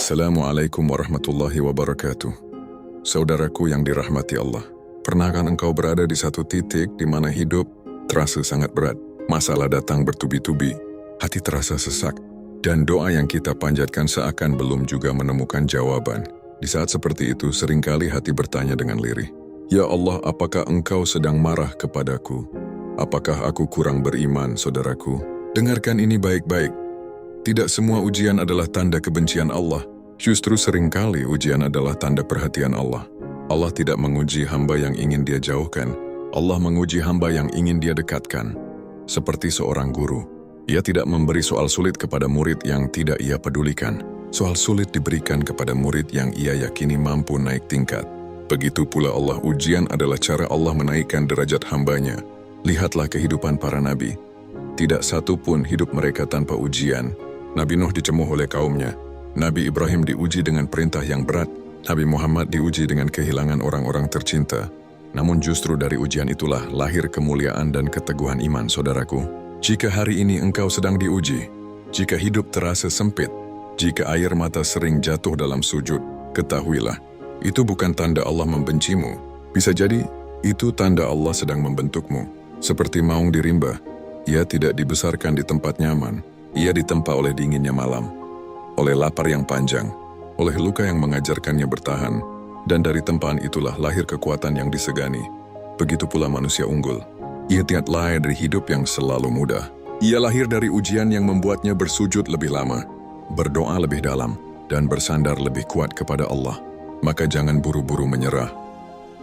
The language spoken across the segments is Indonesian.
Assalamualaikum warahmatullahi wabarakatuh. Saudaraku yang dirahmati Allah, pernahkah engkau berada di satu titik di mana hidup terasa sangat berat, masalah datang bertubi-tubi, hati terasa sesak, dan doa yang kita panjatkan seakan belum juga menemukan jawaban. Di saat seperti itu, seringkali hati bertanya dengan lirih, "Ya Allah, apakah engkau sedang marah kepadaku? Apakah aku kurang beriman, saudaraku?" Dengarkan ini baik-baik. Tidak semua ujian adalah tanda kebencian Allah. Justru seringkali ujian adalah tanda perhatian Allah. Allah tidak menguji hamba yang ingin Dia jauhkan. Allah menguji hamba yang ingin Dia dekatkan. Seperti seorang guru, Ia tidak memberi soal sulit kepada murid yang tidak Ia pedulikan. Soal sulit diberikan kepada murid yang Ia yakini mampu naik tingkat. Begitu pula Allah, ujian adalah cara Allah menaikkan derajat hambanya. Lihatlah kehidupan para nabi. Tidak satu pun hidup mereka tanpa ujian. Nabi Nuh dicemuh oleh kaumnya. Nabi Ibrahim diuji dengan perintah yang berat. Nabi Muhammad diuji dengan kehilangan orang-orang tercinta. Namun justru dari ujian itulah lahir kemuliaan dan keteguhan iman, saudaraku. Jika hari ini engkau sedang diuji, jika hidup terasa sempit, jika air mata sering jatuh dalam sujud, ketahuilah, itu bukan tanda Allah membencimu. Bisa jadi, itu tanda Allah sedang membentukmu. Seperti maung di rimba, ia tidak dibesarkan di tempat nyaman. Ia ditempa oleh dinginnya malam, oleh lapar yang panjang, oleh luka yang mengajarkannya bertahan, dan dari tempaan itulah lahir kekuatan yang disegani. Begitu pula manusia unggul. Ia tidak lahir dari hidup yang selalu mudah. Ia lahir dari ujian yang membuatnya bersujud lebih lama, berdoa lebih dalam, dan bersandar lebih kuat kepada Allah. Maka jangan buru-buru menyerah.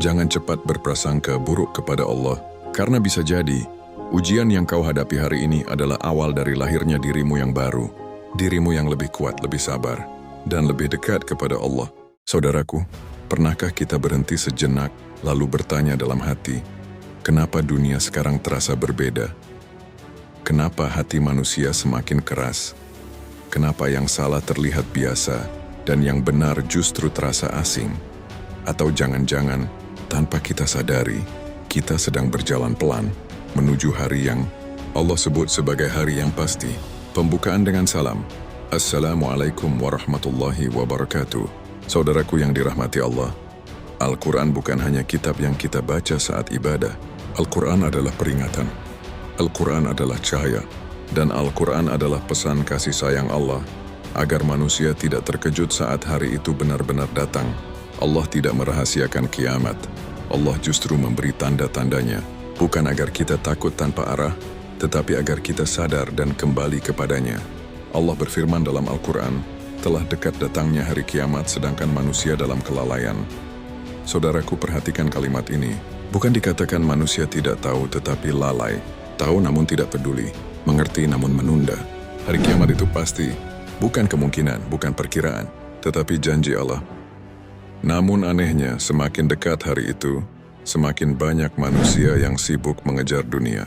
Jangan cepat berprasangka buruk kepada Allah, karena bisa jadi ujian yang kau hadapi hari ini adalah awal dari lahirnya dirimu yang baru, dirimu yang lebih kuat, lebih sabar, dan lebih dekat kepada Allah. Saudaraku, pernahkah kita berhenti sejenak lalu bertanya dalam hati, kenapa dunia sekarang terasa berbeda? Kenapa hati manusia semakin keras? Kenapa yang salah terlihat biasa dan yang benar justru terasa asing? Atau jangan-jangan tanpa kita sadari, kita sedang berjalan pelan menuju hari yang Allah sebut sebagai hari yang pasti. Pembukaan dengan salam. Assalamualaikum warahmatullahi wabarakatuh. Saudaraku yang dirahmati Allah, Al-Quran bukan hanya kitab yang kita baca saat ibadah. Al-Quran adalah peringatan. Al-Quran adalah cahaya. Dan Al-Quran adalah pesan kasih sayang Allah, agar manusia tidak terkejut saat hari itu benar-benar datang. Allah tidak merahasiakan kiamat. Allah justru memberi tanda-tandanya. Bukan agar kita takut tanpa arah, tetapi agar kita sadar dan kembali kepadanya. Allah berfirman dalam Al-Quran, telah dekat datangnya hari kiamat sedangkan manusia dalam kelalaian. Saudaraku, perhatikan kalimat ini. Bukan dikatakan manusia tidak tahu tetapi lalai, tahu namun tidak peduli, mengerti namun menunda. Hari kiamat itu pasti, bukan kemungkinan, bukan perkiraan, tetapi janji Allah. Namun anehnya, semakin dekat hari itu, semakin banyak manusia yang sibuk mengejar dunia.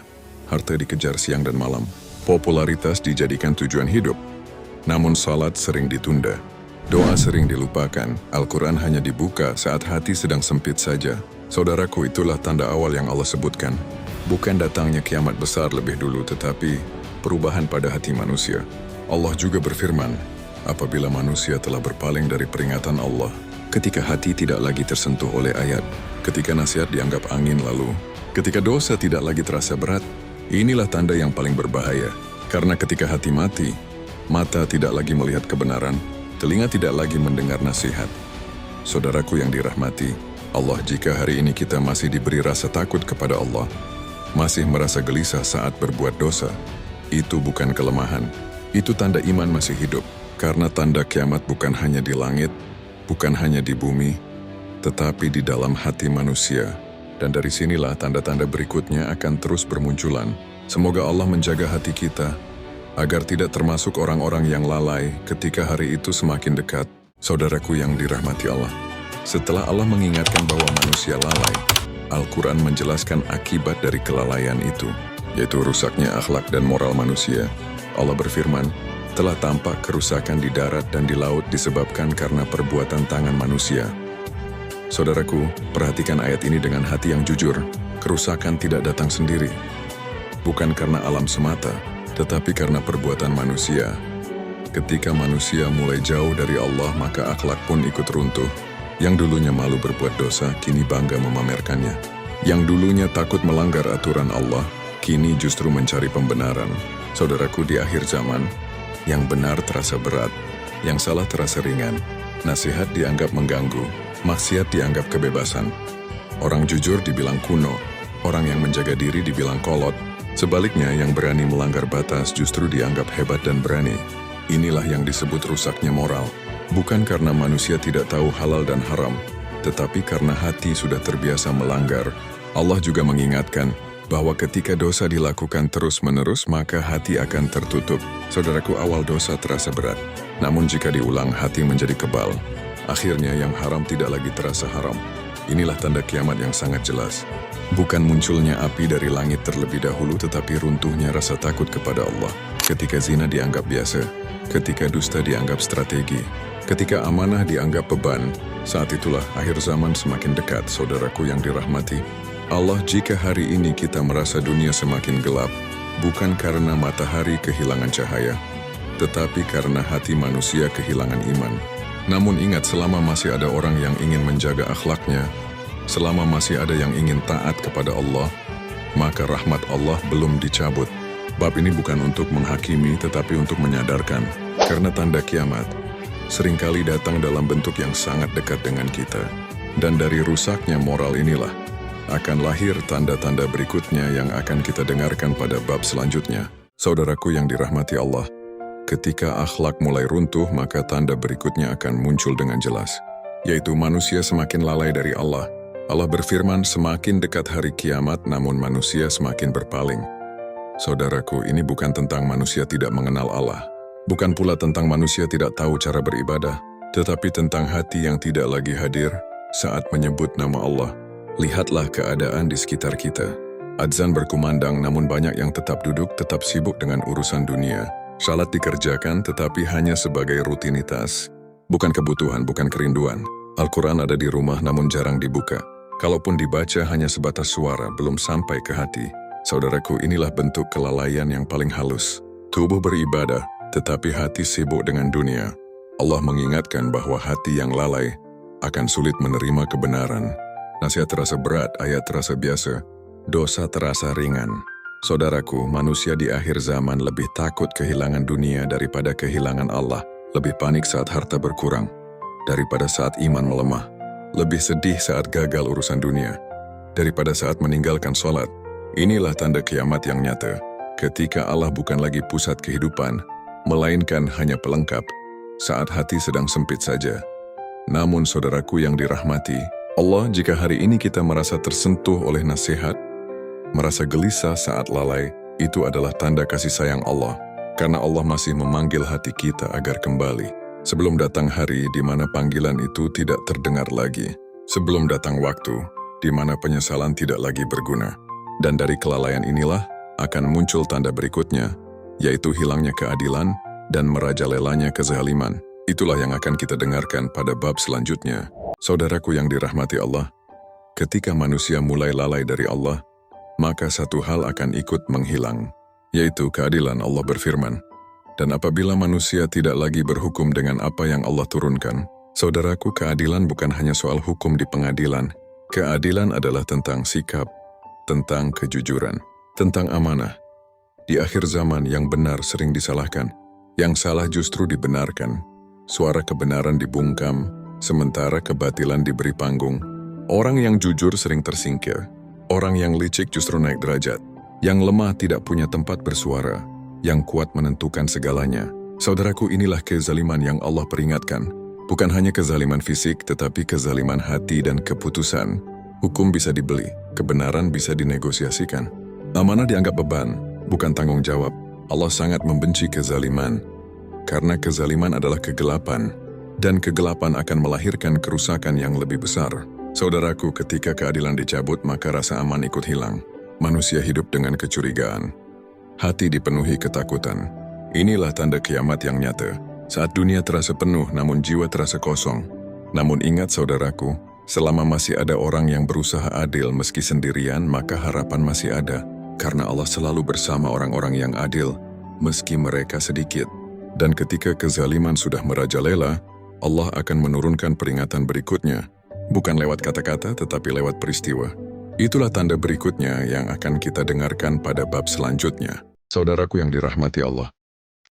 Harta dikejar siang dan malam. Popularitas dijadikan tujuan hidup. Namun salat sering ditunda. Doa sering dilupakan. Al-Quran hanya dibuka saat hati sedang sempit saja. Saudaraku, itulah tanda awal yang Allah sebutkan. Bukan datangnya kiamat besar lebih dulu, tetapi perubahan pada hati manusia. Allah juga berfirman, apabila manusia telah berpaling dari peringatan Allah, ketika hati tidak lagi tersentuh oleh ayat, ketika nasihat dianggap angin lalu, ketika dosa tidak lagi terasa berat, inilah tanda yang paling berbahaya. Karena ketika hati mati, mata tidak lagi melihat kebenaran, telinga tidak lagi mendengar nasihat. Saudaraku yang dirahmati Allah, jika hari ini kita masih diberi rasa takut kepada Allah, masih merasa gelisah saat berbuat dosa, itu bukan kelemahan, itu tanda iman masih hidup. Karena tanda kiamat bukan hanya di langit, bukan hanya di bumi, tetapi di dalam hati manusia. Dan dari sinilah tanda-tanda berikutnya akan terus bermunculan. Semoga Allah menjaga hati kita, agar tidak termasuk orang-orang yang lalai ketika hari itu semakin dekat. Saudaraku yang dirahmati Allah, setelah Allah mengingatkan bahwa manusia lalai, Al-Quran menjelaskan akibat dari kelalaian itu, yaitu rusaknya akhlak dan moral manusia. Allah berfirman, telah tampak kerusakan di darat dan di laut disebabkan karena perbuatan tangan manusia. Saudaraku, perhatikan ayat ini dengan hati yang jujur. Kerusakan tidak datang sendiri. Bukan karena alam semata, tetapi karena perbuatan manusia. Ketika manusia mulai jauh dari Allah, maka akhlak pun ikut runtuh. Yang dulunya malu berbuat dosa, kini bangga memamerkannya. Yang dulunya takut melanggar aturan Allah, kini justru mencari pembenaran. Saudaraku, di akhir zaman, yang benar terasa berat, yang salah terasa ringan, nasihat dianggap mengganggu, maksiat dianggap kebebasan. Orang jujur dibilang kuno, orang yang menjaga diri dibilang kolot. Sebaliknya, yang berani melanggar batas justru dianggap hebat dan berani. Inilah yang disebut rusaknya moral. Bukan karena manusia tidak tahu halal dan haram, tetapi karena hati sudah terbiasa melanggar. Allah juga mengingatkan bahwa ketika dosa dilakukan terus-menerus, maka hati akan tertutup. Saudaraku, awal dosa terasa berat. Namun jika diulang, hati menjadi kebal. Akhirnya yang haram tidak lagi terasa haram. Inilah tanda kiamat yang sangat jelas. Bukan munculnya api dari langit terlebih dahulu, tetapi runtuhnya rasa takut kepada Allah. Ketika zina dianggap biasa, ketika dusta dianggap strategi, ketika amanah dianggap beban, saat itulah akhir zaman semakin dekat, saudaraku yang dirahmati Allah. Jika hari ini kita merasa dunia semakin gelap, bukan karena matahari kehilangan cahaya, tetapi karena hati manusia kehilangan iman. Namun ingat, selama masih ada orang yang ingin menjaga akhlaknya, selama masih ada yang ingin taat kepada Allah, maka rahmat Allah belum dicabut. Bab ini bukan untuk menghakimi, tetapi untuk menyadarkan. Karena tanda kiamat seringkali datang dalam bentuk yang sangat dekat dengan kita. Dan dari rusaknya moral inilah akan lahir tanda-tanda berikutnya yang akan kita dengarkan pada bab selanjutnya. Saudaraku yang dirahmati Allah, ketika akhlak mulai runtuh, maka tanda berikutnya akan muncul dengan jelas, yaitu manusia semakin lalai dari Allah. Allah berfirman, semakin dekat hari kiamat, namun manusia semakin berpaling. Saudaraku, ini bukan tentang manusia tidak mengenal Allah, bukan pula tentang manusia tidak tahu cara beribadah, tetapi tentang hati yang tidak lagi hadir saat menyebut nama Allah. Lihatlah keadaan di sekitar kita. Adzan berkumandang, namun banyak yang tetap duduk, tetap sibuk dengan urusan dunia. Salat dikerjakan, tetapi hanya sebagai rutinitas, bukan kebutuhan, bukan kerinduan. Al-Quran ada di rumah, namun jarang dibuka. Kalaupun dibaca, hanya sebatas suara, belum sampai ke hati. Saudaraku, inilah bentuk kelalaian yang paling halus. Tubuh beribadah, tetapi hati sibuk dengan dunia. Allah mengingatkan bahwa hati yang lalai akan sulit menerima kebenaran. Nasihat terasa berat, ayat terasa biasa, dosa terasa ringan. Saudaraku, manusia di akhir zaman lebih takut kehilangan dunia daripada kehilangan Allah. Lebih panik saat harta berkurang daripada saat iman melemah. Lebih sedih saat gagal urusan dunia daripada saat meninggalkan sholat. Inilah tanda kiamat yang nyata, ketika Allah bukan lagi pusat kehidupan, melainkan hanya pelengkap saat hati sedang sempit saja. Namun saudaraku yang dirahmati Allah, jika hari ini kita merasa tersentuh oleh nasihat, merasa gelisah saat lalai, itu adalah tanda kasih sayang Allah, karena Allah masih memanggil hati kita agar kembali. Sebelum datang hari di mana panggilan itu tidak terdengar lagi, sebelum datang waktu di mana penyesalan tidak lagi berguna. Dan dari kelalaian inilah akan muncul tanda berikutnya, yaitu hilangnya keadilan dan merajalelanya kezaliman. Itulah yang akan kita dengarkan pada bab selanjutnya. Saudaraku yang dirahmati Allah, ketika manusia mulai lalai dari Allah, maka satu hal akan ikut menghilang, yaitu keadilan. Allah berfirman, dan apabila manusia tidak lagi berhukum dengan apa yang Allah turunkan, saudaraku, keadilan bukan hanya soal hukum di pengadilan. Keadilan adalah tentang sikap, tentang kejujuran, tentang amanah. Di akhir zaman yang benar sering disalahkan, yang salah justru dibenarkan. Suara kebenaran dibungkam, sementara kebatilan diberi panggung. Orang yang jujur sering tersingkir. Orang yang licik justru naik derajat. Yang lemah tidak punya tempat bersuara. Yang kuat menentukan segalanya. Saudaraku, inilah kezaliman yang Allah peringatkan. Bukan hanya kezaliman fisik, tetapi kezaliman hati dan keputusan. Hukum bisa dibeli, kebenaran bisa dinegosiasikan. Amanah dianggap beban, bukan tanggung jawab. Allah sangat membenci kezaliman, karena kezaliman adalah kegelapan, dan kegelapan akan melahirkan kerusakan yang lebih besar. Saudaraku, ketika keadilan dicabut, maka rasa aman ikut hilang. Manusia hidup dengan kecurigaan. Hati dipenuhi ketakutan. Inilah tanda kiamat yang nyata. Saat dunia terasa penuh, namun jiwa terasa kosong. Namun ingat saudaraku, selama masih ada orang yang berusaha adil meski sendirian, maka harapan masih ada. Karena Allah selalu bersama orang-orang yang adil, meski mereka sedikit. Dan ketika kezaliman sudah merajalela, Allah akan menurunkan peringatan berikutnya, bukan lewat kata-kata tetapi lewat peristiwa. Itulah tanda berikutnya yang akan kita dengarkan pada bab selanjutnya. Saudaraku yang dirahmati Allah,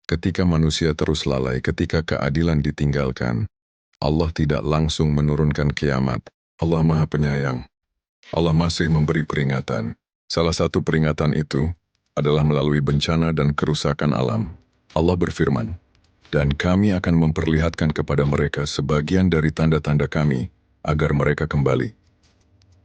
ketika manusia terus lalai, ketika keadilan ditinggalkan, Allah tidak langsung menurunkan kiamat. Allah Maha Penyayang. Allah masih memberi peringatan. Salah satu peringatan itu adalah melalui bencana dan kerusakan alam. Allah berfirman, "Dan kami akan memperlihatkan kepada mereka sebagian dari tanda-tanda kami, agar mereka kembali."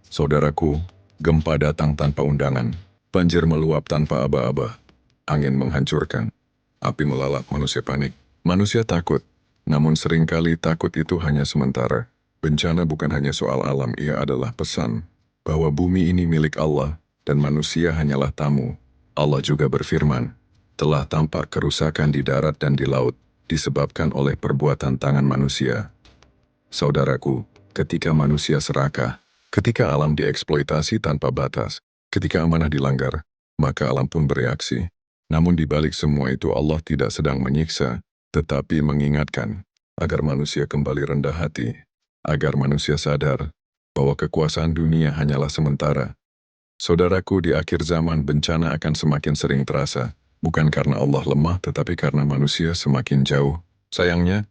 Saudaraku, gempa datang tanpa undangan, banjir meluap tanpa aba-aba, angin menghancurkan, api melalap, manusia panik. Manusia takut, namun seringkali takut itu hanya sementara. Bencana bukan hanya soal alam, ia adalah pesan bahwa bumi ini milik Allah dan manusia hanyalah tamu. Allah juga berfirman, "Telah tampak kerusakan di darat dan di laut, disebabkan oleh perbuatan tangan manusia." Saudaraku, ketika manusia serakah, ketika alam dieksploitasi tanpa batas, ketika amanah dilanggar, maka alam pun bereaksi. Namun di balik semua itu Allah tidak sedang menyiksa, tetapi mengingatkan agar manusia kembali rendah hati, agar manusia sadar bahwa kekuasaan dunia hanyalah sementara. Saudaraku, di akhir zaman bencana akan semakin sering terasa, bukan karena Allah lemah tetapi karena manusia semakin jauh. Sayangnya,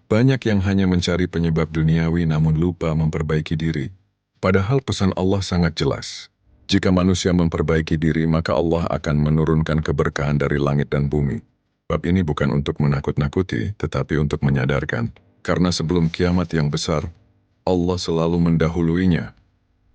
banyak yang hanya mencari penyebab duniawi namun lupa memperbaiki diri. Padahal pesan Allah sangat jelas. Jika manusia memperbaiki diri, maka Allah akan menurunkan keberkahan dari langit dan bumi. Bab ini bukan untuk menakut-nakuti, tetapi untuk menyadarkan. Karena sebelum kiamat yang besar, Allah selalu mendahuluinya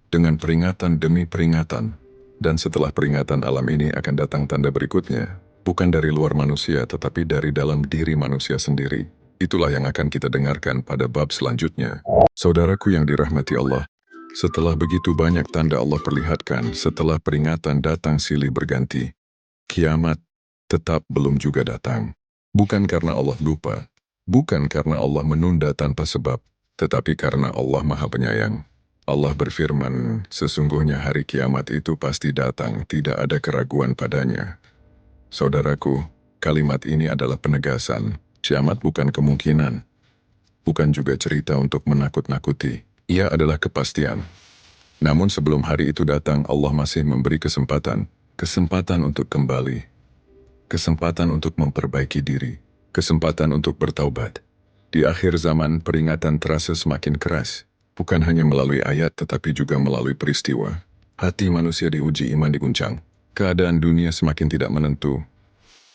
dengan peringatan demi peringatan. Dan setelah peringatan alam ini akan datang tanda berikutnya, bukan dari luar manusia, tetapi dari dalam diri manusia sendiri. Itulah yang akan kita dengarkan pada bab selanjutnya. Saudaraku yang dirahmati Allah, setelah begitu banyak tanda Allah perlihatkan, setelah peringatan datang silih berganti, kiamat tetap belum juga datang. Bukan karena Allah lupa, bukan karena Allah menunda tanpa sebab, tetapi karena Allah Maha Penyayang. Allah berfirman, "Sesungguhnya hari kiamat itu pasti datang, tidak ada keraguan padanya." Saudaraku, kalimat ini adalah penegasan. Kiamat bukan kemungkinan, bukan juga cerita untuk menakut-nakuti. Ia adalah kepastian. Namun sebelum hari itu datang, Allah masih memberi kesempatan untuk kembali, kesempatan untuk memperbaiki diri, kesempatan untuk bertaubat. Di akhir zaman, peringatan terasa semakin keras, bukan hanya melalui ayat tetapi juga melalui peristiwa. Hati manusia diuji, iman diguncang, keadaan dunia semakin tidak menentu.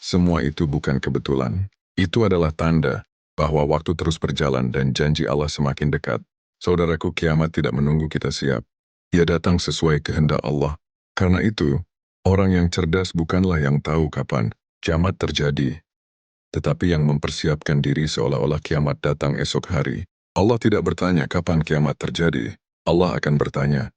Semua itu bukan kebetulan. Itu adalah tanda bahwa waktu terus berjalan dan janji Allah semakin dekat. Saudaraku, kiamat tidak menunggu kita siap. Ia datang sesuai kehendak Allah. Karena itu, orang yang cerdas bukanlah yang tahu kapan kiamat terjadi, tetapi yang mempersiapkan diri seolah-olah kiamat datang esok hari. Allah tidak bertanya kapan kiamat terjadi. Allah akan bertanya,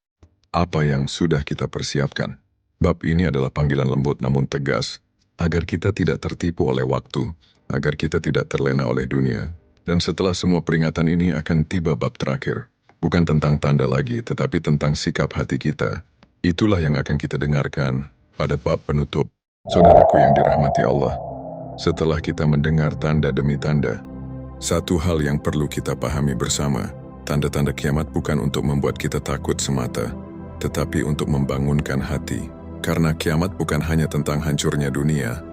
apa yang sudah kita persiapkan? Bab ini adalah panggilan lembut namun tegas, agar kita tidak tertipu oleh waktu, agar kita tidak terlena oleh dunia. Dan setelah semua peringatan ini akan tiba bab terakhir. Bukan tentang tanda lagi, tetapi tentang sikap hati kita. Itulah yang akan kita dengarkan pada bab penutup. Saudaraku yang dirahmati Allah, setelah kita mendengar tanda demi tanda, satu hal yang perlu kita pahami bersama, tanda-tanda kiamat bukan untuk membuat kita takut semata, tetapi untuk membangunkan hati. Karena kiamat bukan hanya tentang hancurnya dunia,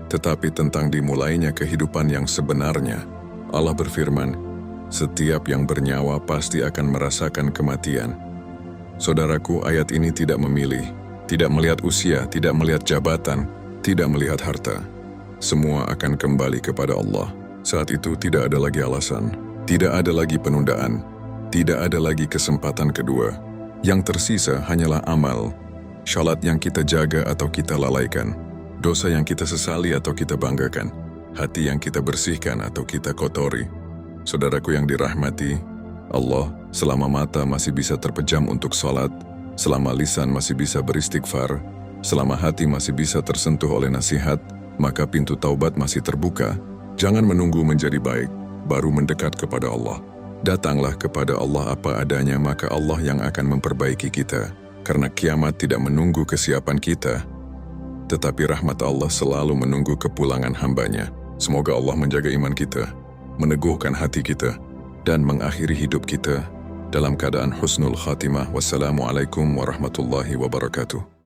tetapi tentang dimulainya kehidupan yang sebenarnya. Allah berfirman, "Setiap yang bernyawa pasti akan merasakan kematian." Saudaraku, ayat ini tidak memilih, tidak melihat usia, tidak melihat jabatan, tidak melihat harta. Semua akan kembali kepada Allah. Saat itu tidak ada lagi alasan, tidak ada lagi penundaan, tidak ada lagi kesempatan kedua. Yang tersisa hanyalah amal, salat yang kita jaga atau kita lalaikan, dosa yang kita sesali atau kita banggakan, hati yang kita bersihkan atau kita kotori. Saudaraku yang dirahmati Allah, selama mata masih bisa terpejam untuk sholat, selama lisan masih bisa beristighfar, selama hati masih bisa tersentuh oleh nasihat, maka pintu taubat masih terbuka. Jangan menunggu menjadi baik, baru mendekat kepada Allah. Datanglah kepada Allah apa adanya, maka Allah yang akan memperbaiki kita. Karena kiamat tidak menunggu kesiapan kita, tetapi rahmat Allah selalu menunggu kepulangan hambanya. Semoga Allah menjaga iman kita, meneguhkan hati kita, dan mengakhiri hidup kita dalam keadaan husnul khatimah. Wassalamualaikum warahmatullahi wabarakatuh.